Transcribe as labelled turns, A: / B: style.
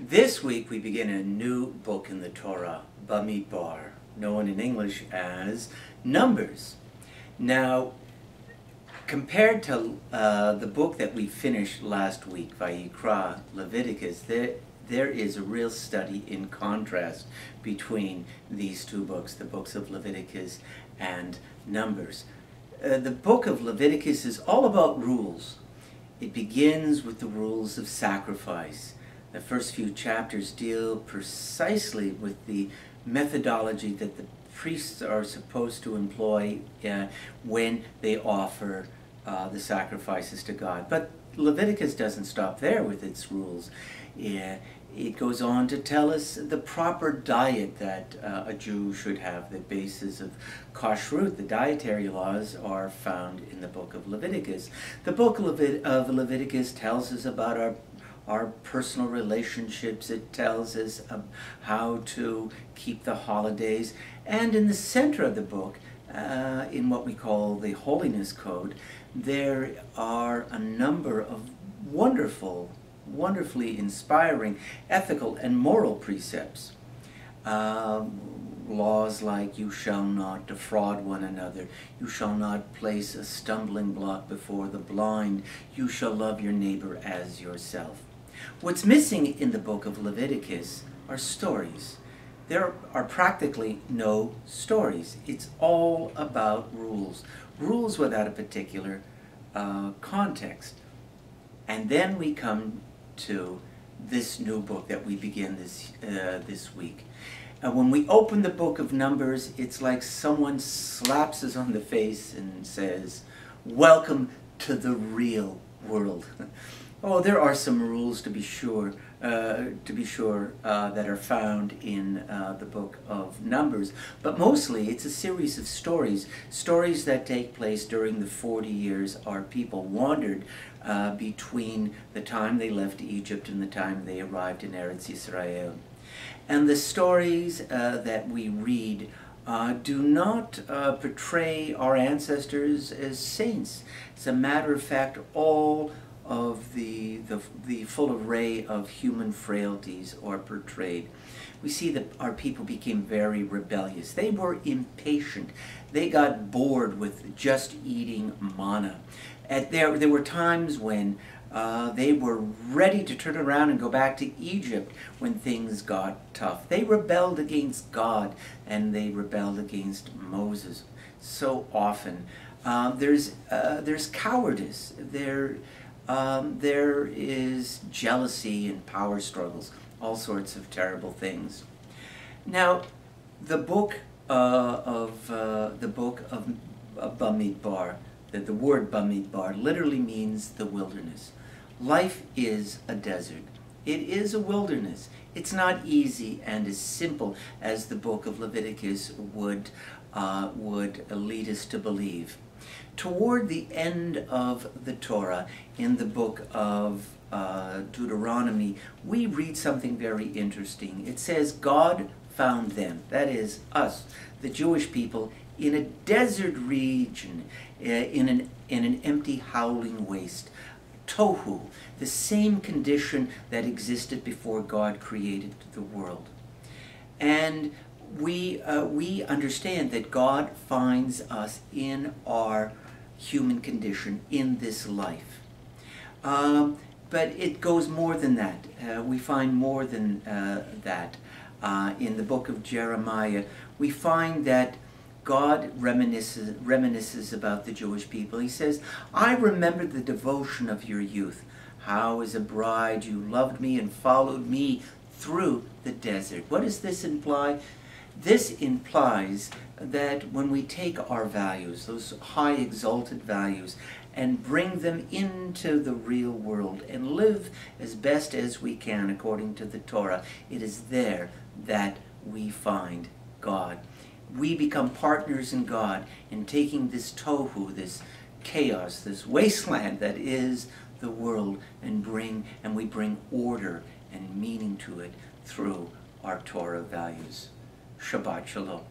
A: This week we begin a new book in the Torah, Bemidbar, known in English as Numbers. Now, compared to the book that we finished last week, Vayikra, Leviticus, there is a real study in contrast between these two books, the books of Leviticus and Numbers. The book of Leviticus is all about rules. It begins with the rules of sacrifice. The first few chapters deal precisely with the methodology that the priests are supposed to employ when they offer the sacrifices to God. But Leviticus doesn't stop there with its rules. It goes on to tell us the proper diet that a Jew should have, the basis of kashrut. The dietary laws are found in the book of Leviticus. The book of Leviticus tells us about our personal relationships. It tells us how to keep the holidays. And in the center of the book, in what we call the Holiness Code, there are a number of wonderfully inspiring ethical and moral precepts. Laws like you shall not defraud one another, you shall not place a stumbling block before the blind, you shall love your neighbor as yourself. What's missing in the book of Leviticus are stories. There are practically no stories. It's all about rules. Rules without a particular context. And then we come to this new book that we begin this week. When we open the book of Numbers, it's like someone slaps us on the face and says, "Welcome to the real world." Oh, there are some rules to be sure that are found in the book of Numbers, but mostly it's a series of stories that take place during the 40 years our people wandered between the time they left Egypt and the time they arrived in Eretz Yisrael. And the stories that we read do not portray our ancestors as saints. As a matter of fact, all of the full array of human frailties are portrayed. We see that our people became very rebellious. They were impatient. They got bored with just eating manna. There were times when they were ready to turn around and go back to Egypt when things got tough. They rebelled against God and they rebelled against Moses so often. There's cowardice. There is jealousy and power struggles, all sorts of terrible things. Now, the book of Bemidbar, the word Bemidbar literally means the wilderness. Life is a desert. It is a wilderness. It's not easy and as simple as the book of Leviticus would lead us to believe. Toward the end of the Torah, in the book of Deuteronomy, we read something very interesting. It says, God found them, that is us, the Jewish people, in a desert region, in an empty, howling waste. Tohu, the same condition that existed before God created the world. And we understand that God finds us in our human condition in this life. But it goes more than that. We find more than that. In the book of Jeremiah, we find that God reminisces about the Jewish people. He says, "I remember the devotion of your youth, how as a bride you loved me and followed me through the desert." What does this imply? This implies that when we take our values, those high exalted values, and bring them into the real world and live as best as we can according to the Torah, it is there that we find God. We become partners in God in taking this tohu, this chaos, this wasteland that is the world, and we bring order and meaning to it through our Torah values. Shabbat Shalom.